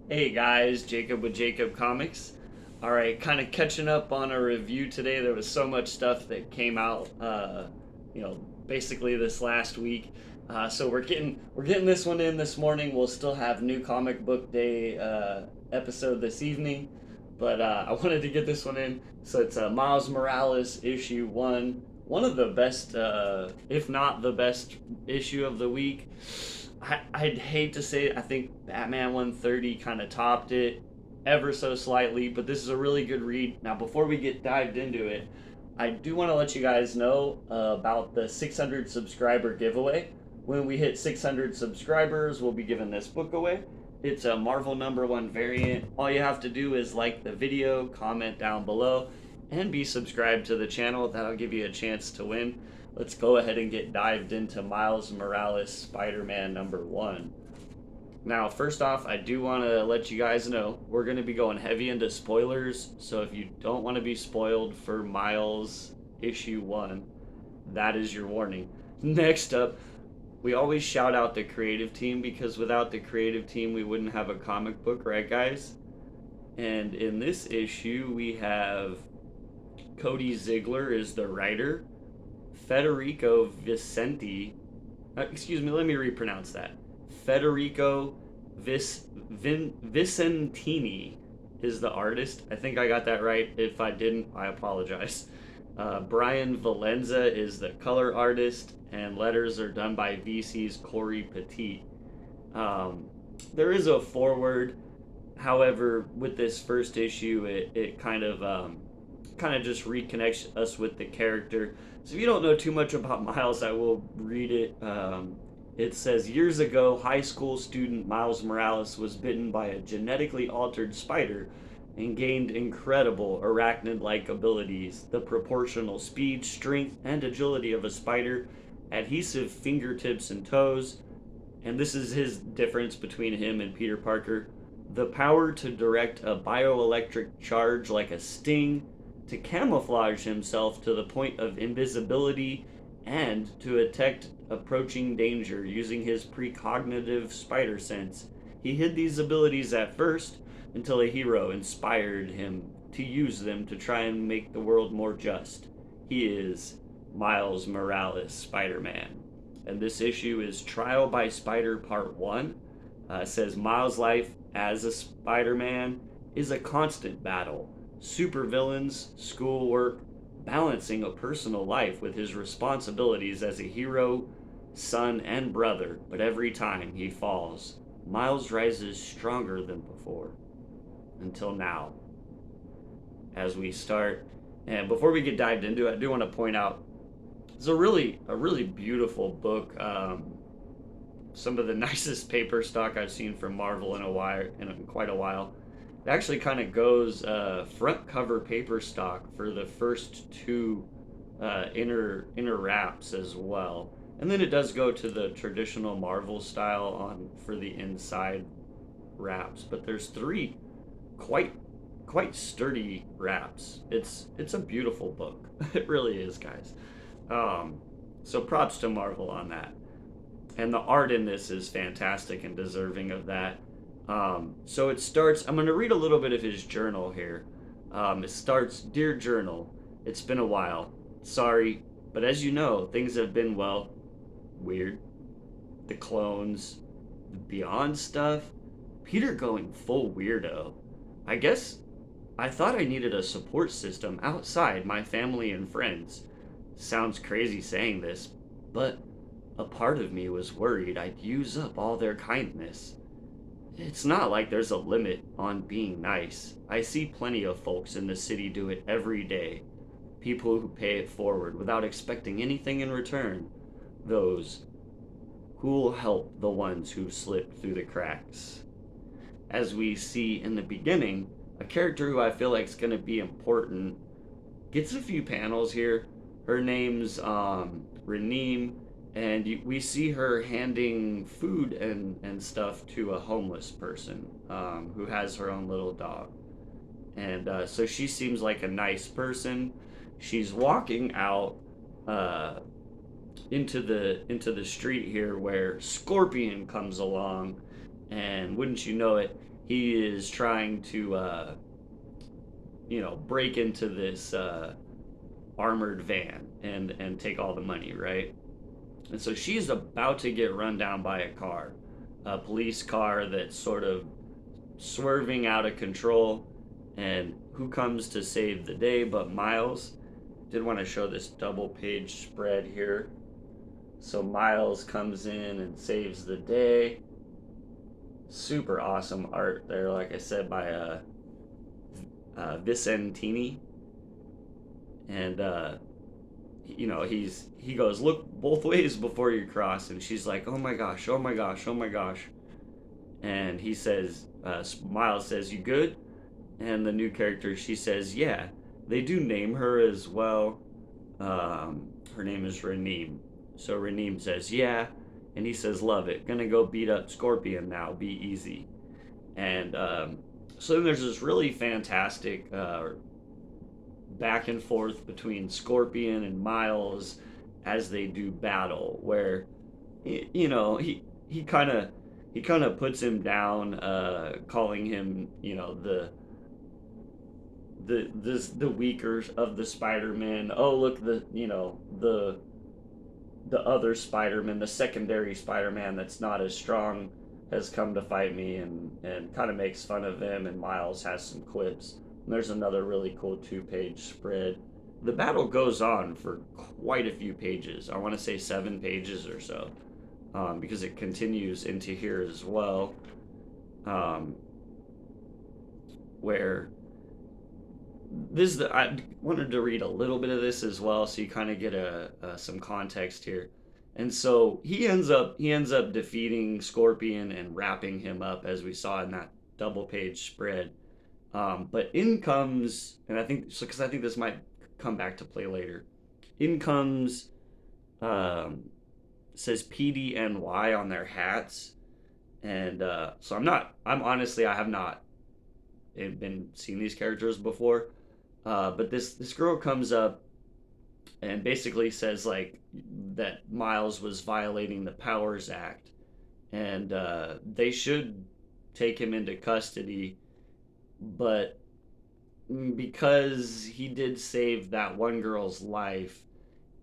Hey guys, Jacob with Jacob Comics. All right, kind of catching up on a review today. There was so much stuff that came out, you know, basically this last week. So we're getting this one in this morning. We'll still have new comic book day episode this evening, but I wanted to get this one in. So it's Miles Morales issue 1, one of the best, if not the best issue of the week. I'd hate to say it. I think Batman 130 kind of topped it ever so slightly, but this is a really good read. Now, before we get dived into it, I do want to let you guys know about the 600 subscriber giveaway. When we hit 600 subscribers, we'll be giving this book away. It's a Marvel #1 variant. All you have to do is like the video, comment down below, and be subscribed to the channel. That'll give you a chance to win. Let's go ahead and get dived into Miles Morales Spider-Man #1. Now, first off, I do want to let you guys know we're going to be going heavy into spoilers. So if you don't want to be spoiled for Miles issue 1, that is your warning. Next up, we always shout out the creative team because without the creative team, we wouldn't have a comic book, right, guys? And in this issue, we have Cody Ziegler is the writer. Federico Vicenti, excuse me, let me repronounce that. Federico Vicentini is the artist. I think I got that right. If I didn't, I apologize. Brian Valenza is the color artist, and letters are done by VC's Corey Petit. There is a foreword, however, with this first issue, it kind of just reconnects us with the character. So if you don't know too much about Miles, I will read it. It says, years ago, high school student Miles Morales was bitten by a genetically altered spider and gained incredible arachnid-like abilities, the proportional speed, strength, and agility of a spider, adhesive fingertips and toes, and this is his difference between him and Peter Parker, the power to direct a bioelectric charge like a sting, to camouflage himself to the point of invisibility, and to detect approaching danger using his precognitive spider sense. He hid these abilities at first until a hero inspired him to use them to try and make the world more just. He is Miles Morales Spider-Man. And this issue is Trial by Spider Part 1. It says Miles' life as a Spider-Man is a constant battle. Supervillains, schoolwork, balancing a personal life with his responsibilities as a hero, son, and brother. But every time he falls, Miles rises stronger than before. Until now. As we start, and before we get dived into it, I do want to point out it's a really beautiful book. Some of the nicest paper stock I've seen from Marvel in quite a while. It actually kind of goes front cover paper stock for the first two inner wraps as well, and then it does go to the traditional Marvel style on for the inside wraps. But there's three quite sturdy wraps. It's a beautiful book. It really is, guys. So props to Marvel on that, and the art in this is fantastic and deserving of that. So it starts, I'm going to read a little bit of his journal here. It starts, Dear Journal, it's been a while. Sorry, but as you know, things have been, well, weird. The clones, the Beyond stuff, Peter going full weirdo. I guess I thought I needed a support system outside my family and friends. Sounds crazy saying this, but a part of me was worried I'd use up all their kindness. It's not like there's a limit on being nice. I see plenty of folks in the city do it every day. People who pay it forward without expecting anything in return. Those who'll help the ones who slip through the cracks. As we see in the beginning, a character who I feel like is going to be important gets a few panels here. Her name's Raneem, and we see her handing food and stuff to a homeless person who has her own little dog. And so she seems like a nice person. She's walking out into the street here where Scorpion comes along, and wouldn't you know it, he is trying to, break into this armored van and take all the money, right? And so she's about to get run down by a police car that's sort of swerving out of control. And who comes to save the day but Miles? Did want to show this double page spread here. So Miles comes in and saves the day. Super awesome art there, like I said, by Vicentini. And he goes, look both ways before you cross. And she's like, oh my gosh, oh my gosh, oh my gosh. And he says, Miles says, you good? And the new character, she says, yeah. They do name her as well. Her name is Raneem. So Raneem says, yeah. And he says, love it. Gonna go beat up Scorpion now. Be easy. And so then there's this really fantastic back and forth between Scorpion and Miles as they do battle, where he kind of puts him down, calling him the weaker of the Spider-Man. Oh, look, the other Spider-Man, the secondary Spider-Man that's not as strong, has come to fight me, and kind of makes fun of him. And Miles has some quips. And there's another really cool 2-page spread. The battle goes on for quite a few pages. I want to say 7 pages or so, because it continues into here as well, where I wanted to read a little bit of this as well, so you kind of get some context here. And so he ends up defeating Scorpion and wrapping him up, as we saw in that double page spread. But in comes, and I think so, because I think this might come back to play later. In comes, says PDNY on their hats, and so I'm honestly, I have not been seeing these characters before, but this girl comes up and basically says like that Miles was violating the Powers Act, and they should take him into custody, but because he did save that one girl's life,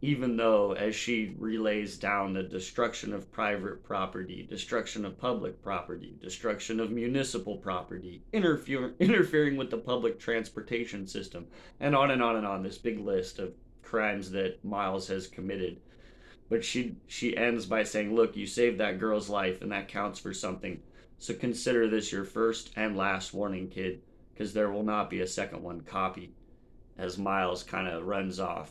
even though, as she relays down, the destruction of private property, destruction of public property, destruction of municipal property, interfering with the public transportation system, and on and on and on, this big list of crimes that Miles has committed. But she ends by saying, look, you saved that girl's life, and that counts for something. So consider this your first and last warning, kid, because there will not be a second one. Copy. As Miles kind of runs off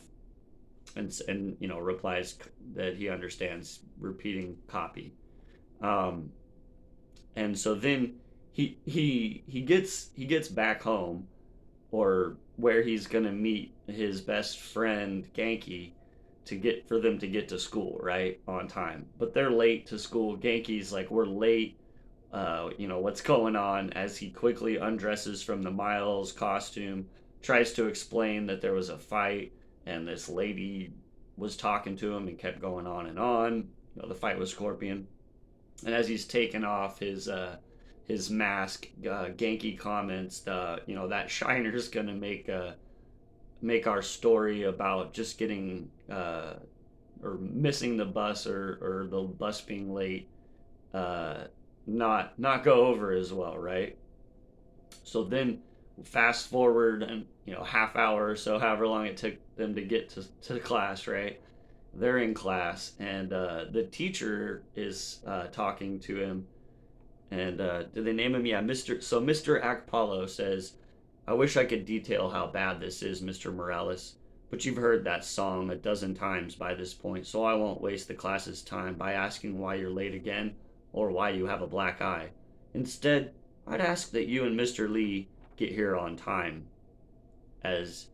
and replies that he understands, repeating copy. And so then he gets back home, or where he's gonna meet his best friend Genki, for them to get to school right on time. But they're late to school. Genki's like, we're late. What's going on? As he quickly undresses from the Miles costume, tries to explain that there was a fight and this lady was talking to him, and kept going on and on. The fight with Scorpion. And as he's taken off his mask, Genki comments, that Shiner's gonna make our story about just getting or missing the bus, or the bus being late, not go over as well, right? So then fast forward, and half hour or so, however long it took them to get to class, right? They're in class, and the teacher is talking to him, and did they name him? Yeah, Mr. Akpolo says, I wish I could detail how bad this is, Mr. Morales, but you've heard that song a dozen times by this point, so I won't waste the class's time by asking why you're late again, or why you have a black eye. Instead, I'd ask that you and Mr. Lee get here on time. As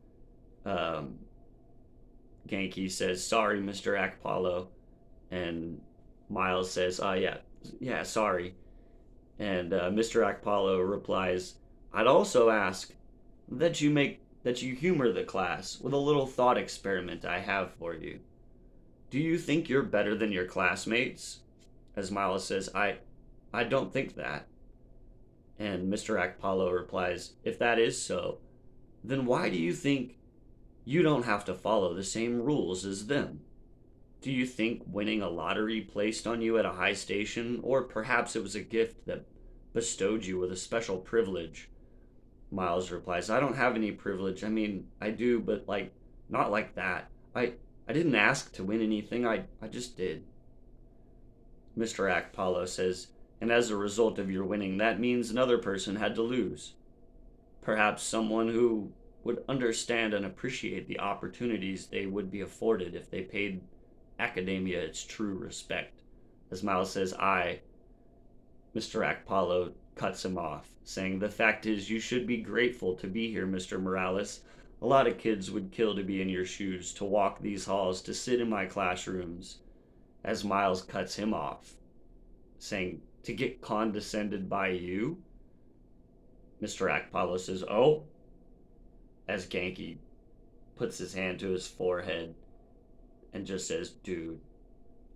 Genki says, sorry, Mr. Akpolo, and Miles says, yeah, sorry. And Mr. Akpolo replies, I'd also ask that you humor the class with a little thought experiment I have for you. Do you think you're better than your classmates? As Miles says, I don't think that. And Mr. Akpalo replies, if that is so, then why do you think you don't have to follow the same rules as them? Do you think winning a lottery placed on you at a high station, or perhaps it was a gift that bestowed you with a special privilege? Miles replies, I don't have any privilege. I mean, I do, but not like that. I didn't ask to win anything. I just did. Mr. Akpalo says, and as a result of your winning, that means another person had to lose. Perhaps someone who would understand and appreciate the opportunities they would be afforded if they paid academia its true respect. As Miles says, Mr. Akpalo cuts him off, saying, the fact is, you should be grateful to be here, Mr. Morales. A lot of kids would kill to be in your shoes, to walk these halls, to sit in my classrooms. As Miles cuts him off, saying, to get condescended by you? Mr. Akpalo says, oh? As Genki puts his hand to his forehead and just says, dude.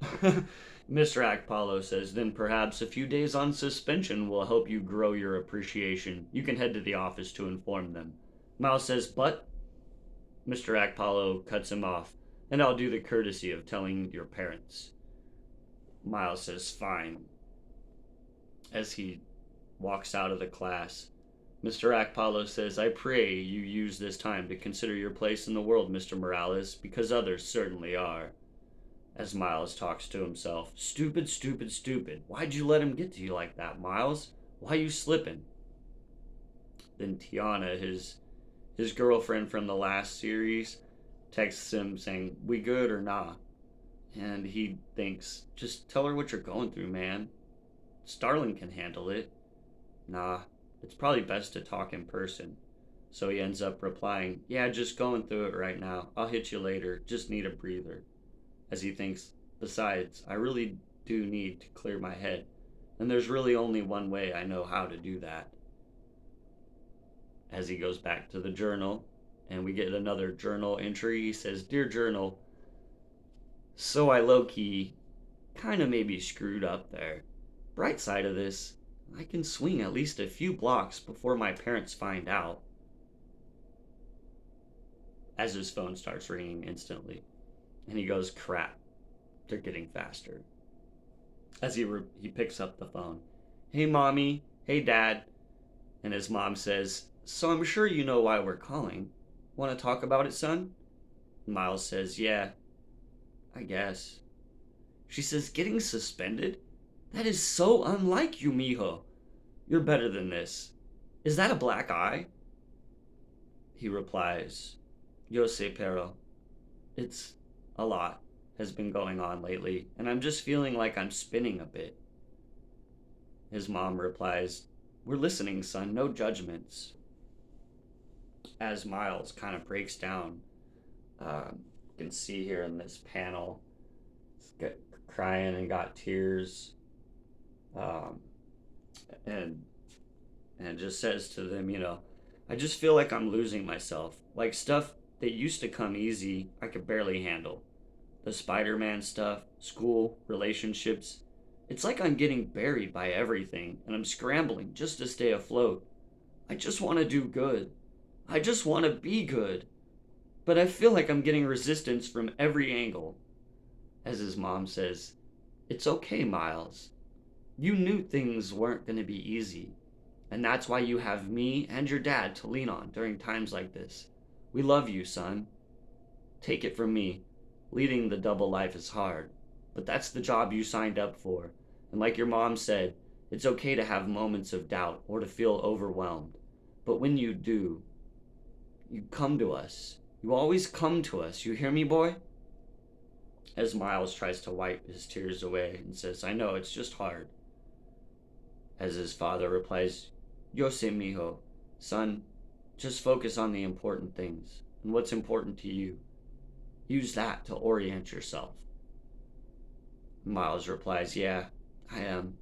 Mr. Akpalo says, then perhaps a few days on suspension will help you grow your appreciation. You can head to the office to inform them. Miles says, but? Mr. Akpalo cuts him off, and I'll do the courtesy of telling your parents. Miles says, fine. As he walks out of the class, Mr. Akpalo says, I pray you use this time to consider your place in the world, Mr. Morales, because others certainly are. As Miles talks to himself, stupid, stupid, stupid. Why'd you let him get to you like that, Miles? Why you slipping? Then Tiana, his girlfriend from the last series, texts him saying, we good or nah? And he thinks, just tell her what you're going through, man. Starling can handle it. Nah, it's probably best to talk in person. So he ends up replying, yeah, just going through it right now. I'll hit you later. Just need a breather. As he thinks, besides, I really do need to clear my head. And there's really only one way I know how to do that. As he goes back to the journal, and we get another journal entry, he says, Dear Journal, so I low-key kind of maybe screwed up there. Bright side of this, I can swing at least a few blocks before my parents find out. As his phone starts ringing instantly, and he goes, crap, they're getting faster. As he picks up the phone, hey mommy, hey dad, and his mom says, so I'm sure you know why we're calling. Want to talk about it, son? Miles says, yeah, I guess. She says, getting suspended? That is so unlike you, mijo. You're better than this. Is that a black eye? He replies, Yo sé, pero. It's a lot has been going on lately, and I'm just feeling like I'm spinning a bit. His mom replies, we're listening, son, no judgments. As Miles kind of breaks down, you can see here in this panel, he's crying and got tears. And just says to them, I just feel like I'm losing myself. Like stuff that used to come easy, I could barely handle. The Spider-Man stuff, school, relationships. It's like I'm getting buried by everything, and I'm scrambling just to stay afloat. I just want to do good. I just want to be good. But I feel like I'm getting resistance from every angle. As his mom says, it's okay, Miles. You knew things weren't going to be easy, and that's why you have me and your dad to lean on during times like this. We love you, son. Take it from me. Leading the double life is hard, but that's the job you signed up for. And like your mom said, it's okay to have moments of doubt or to feel overwhelmed. But when you do, you come to us. You always come to us. You hear me, boy? As Miles tries to wipe his tears away and says, I know, it's just hard. As his father replies, Yo sé, mijo. Son, just focus on the important things and what's important to you. Use that to orient yourself. Miles replies, yeah, I am.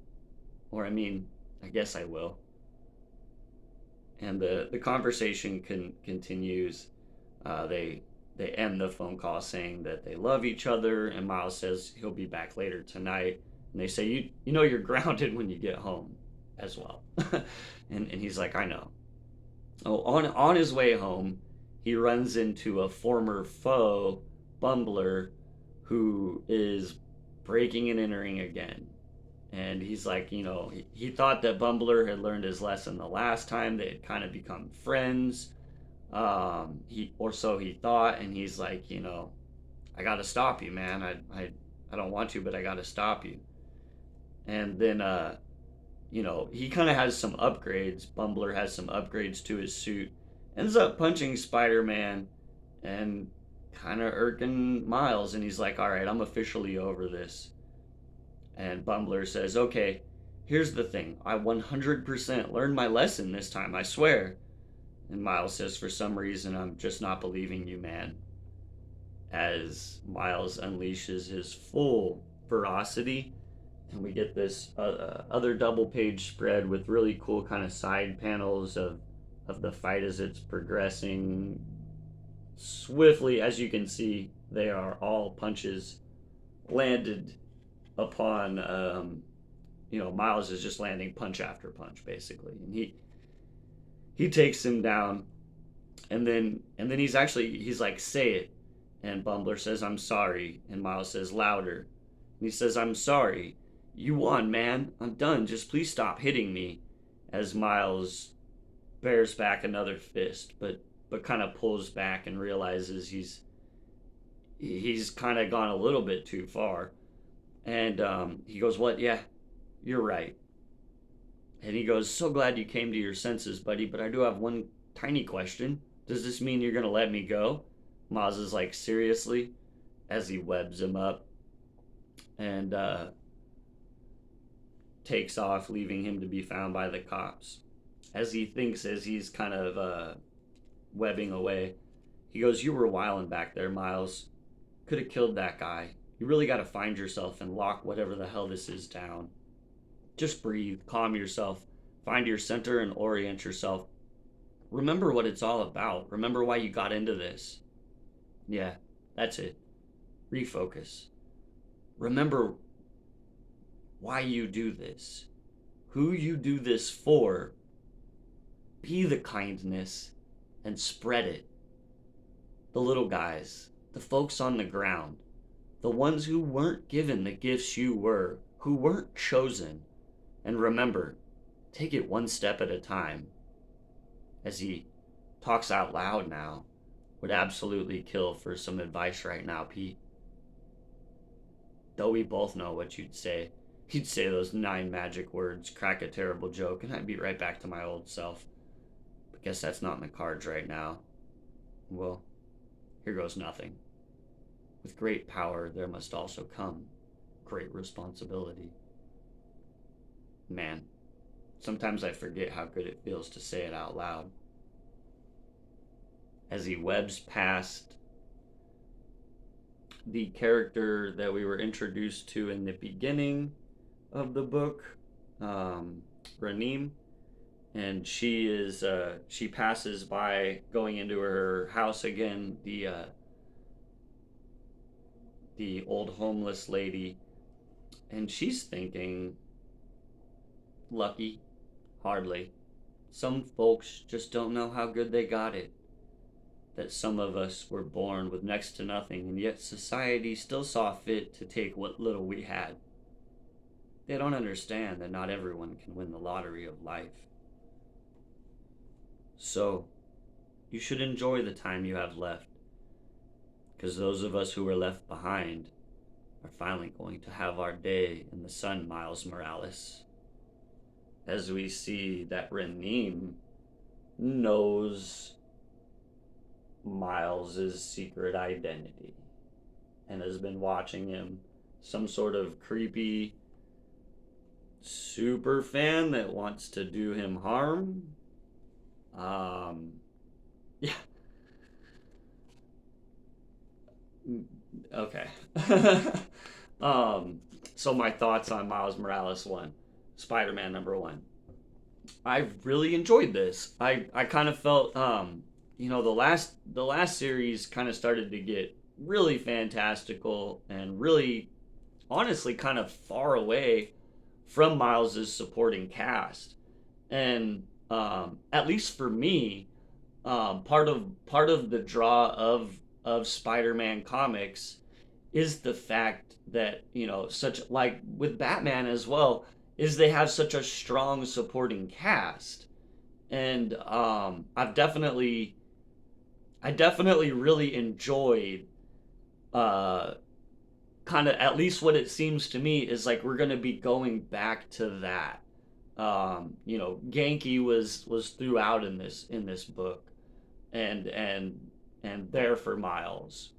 Or I guess I will. And the conversation continues. They end the phone call saying that they love each other, and Miles says he'll be back later tonight. And they say, you know you're grounded when you get home. as well. And he's like, I know. Oh, on his way home, he runs into a former foe, Bumbler, who is breaking and entering again. And he's like, he thought that Bumbler had learned his lesson the last time. They had kind of become friends. Or so he thought, and he's like, I gotta stop you, man. I don't want to, but I gotta stop you. And then he kind of has some upgrades. Bumbler has some upgrades to his suit. Ends up punching Spider-Man and kind of irking Miles, and he's like, all right, I'm officially over this. And Bumbler says, okay, here's the thing. I 100% learned my lesson this time, I swear. And Miles says, for some reason, I'm just not believing you, man. As Miles unleashes his full ferocity, and we get this other double page spread with really cool kind of side panels of the fight as it's progressing swiftly. As you can see, they are all punches landed upon Miles is just landing punch after punch basically, and he takes him down, and then he's like, say it. And Bumbler says, I'm sorry. And Miles says, louder. And he says, I'm sorry. You won, man. I'm done. Just please stop hitting me. As Miles bears back another fist, but kind of pulls back and realizes he's kind of gone a little bit too far. And he goes, what? Yeah, you're right. And he goes, so glad you came to your senses, buddy, but I do have one tiny question. Does this mean you're going to let me go? Miles is like, seriously? As he webs him up and takes off, leaving him to be found by the cops. As he's kind of webbing away, he goes, you were wilding back there, Miles. Could have killed that guy. You really got to find yourself and lock whatever the hell this is down. Just breathe, calm yourself, find your center and orient yourself. Remember what it's all about. Remember why you got into this. Yeah, that's it. Refocus. Remember why you do this. Who you do this for. Be the kindness and spread it. The little guys, the folks on the ground, the ones who weren't given the gifts you were, who weren't chosen. And remember, take it one step at a time. As he talks out loud now, would absolutely kill for some advice right now, Pete. Though we both know what you'd say. You'd say those 9 magic words, crack a terrible joke, and I'd be right back to my old self. But guess that's not in the cards right now. Well, here goes nothing. With great power, there must also come great responsibility. Man, sometimes I forget how good it feels to say it out loud. As he webs past the character that we were introduced to in the beginning of the book, Raneem, and she passes by going into her house again, the old homeless lady, and she's thinking, lucky? Hardly. Some folks just don't know how good they got it. That some of us were born with next to nothing, and yet society still saw fit to take what little we had. They don't understand that not everyone can win the lottery of life. So, you should enjoy the time you have left, because those of us who were left behind are finally going to have our day in the sun, Miles Morales. As we see that Raneem knows Miles's secret identity and has been watching him, some sort of creepy super fan that wants to do him harm. Yeah. Okay. So my thoughts on Miles Morales 1, Spider-Man number 1. I really enjoyed this. I kind of felt the last series kind of started to get really fantastical and really honestly kind of far away from Miles's supporting cast. And at least for me, part of the draw of Spider-Man comics is the fact that, such like with Batman as well, is they have such a strong supporting cast. And I definitely really enjoyed, uh kind of, at least what it seems to me is like we're going to be going back to that. Genki was throughout in this book, and there for Miles.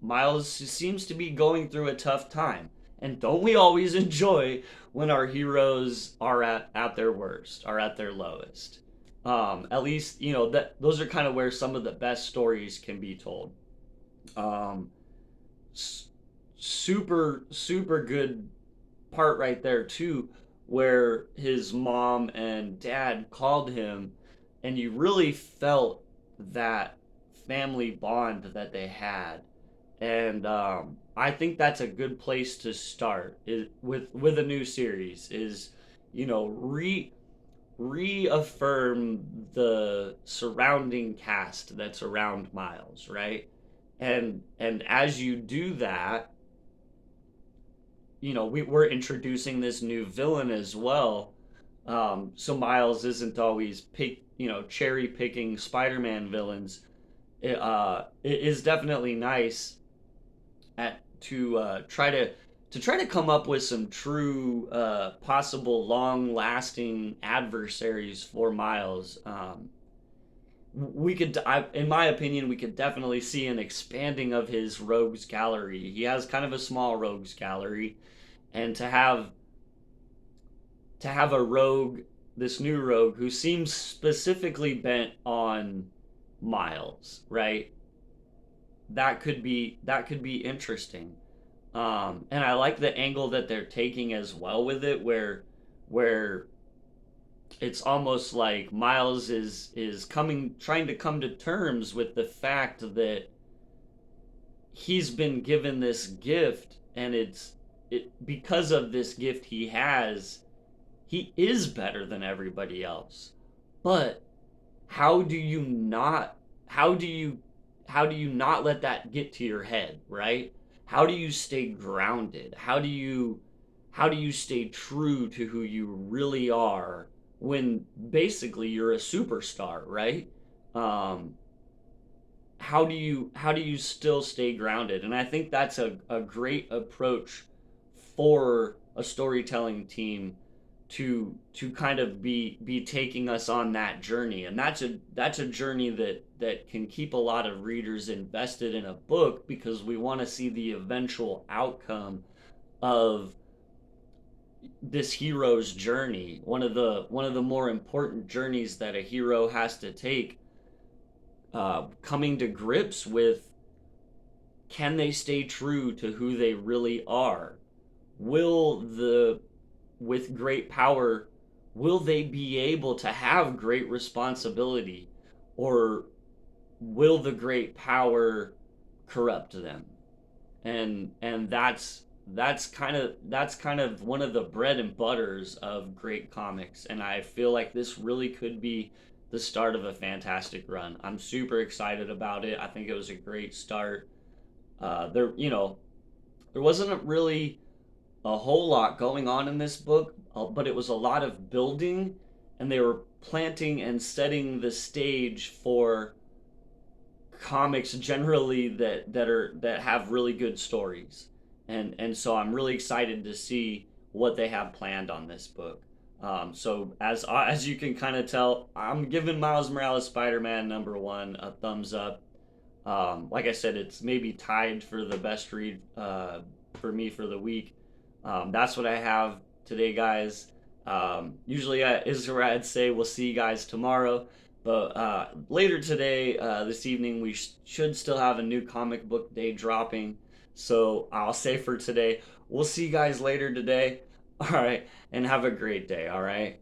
Miles seems to be going through a tough time. And don't we always enjoy when our heroes are at their worst, are at their lowest? At least, that those are kind of where some of the best stories can be told. Um, Super super good part right there too, where his mom and dad called him, and you really felt that family bond that they had. And I think that's a good place to start with a new series. Is you know re reaffirm the surrounding cast that's around Miles, right? And as you do that, we're introducing this new villain as well. So Miles isn't always cherry picking Spider-Man villains. It is definitely nice at to try to come up with some true, possible long lasting adversaries for Miles. In my opinion, we could definitely see an expanding of his rogues gallery. He has kind of a small rogues gallery, and to have a rogue, this new rogue who seems specifically bent on Miles, right? That could be interesting. And I like the angle that they're taking as well with it, where it's almost like Miles is trying to come to terms with the fact that he's been given this gift, and because of this gift he is better than everybody else. But how do you not how do you how do you not let that get to your head, right? How do you stay grounded? How do you stay true to who you really are when basically you're a superstar, right? Um, how do you still stay grounded? And I think that's a great approach for a storytelling team to kind of be taking us on that journey. And that's a journey that can keep a lot of readers invested in a book, because we want to see the eventual outcome of this hero's journey. One of the more important journeys that a hero has to take, coming to grips with, can they stay true to who they really are? Will the With great power, will they be able to have great responsibility, or will the great power corrupt them? And that's kind of one of the bread and butters of great comics, and I feel like this really could be the start of a fantastic run. I'm super excited about it. I think it was a great start. There wasn't really a whole lot going on in this book, but it was a lot of building, and they were planting and setting the stage for comics generally that have really good stories. And so I'm really excited to see what they have planned on this book. So as you can kind of tell, I'm giving Miles Morales Spider-Man #1 a thumbs up. Like I said, it's maybe tied for the best read, for me for the week. That's what I have today, guys. Usually is where I'd say we'll see you guys tomorrow. But later today, this evening, we should still have a new comic book day dropping. So I'll say for today, we'll see you guys later today. All right. And have a great day. All right.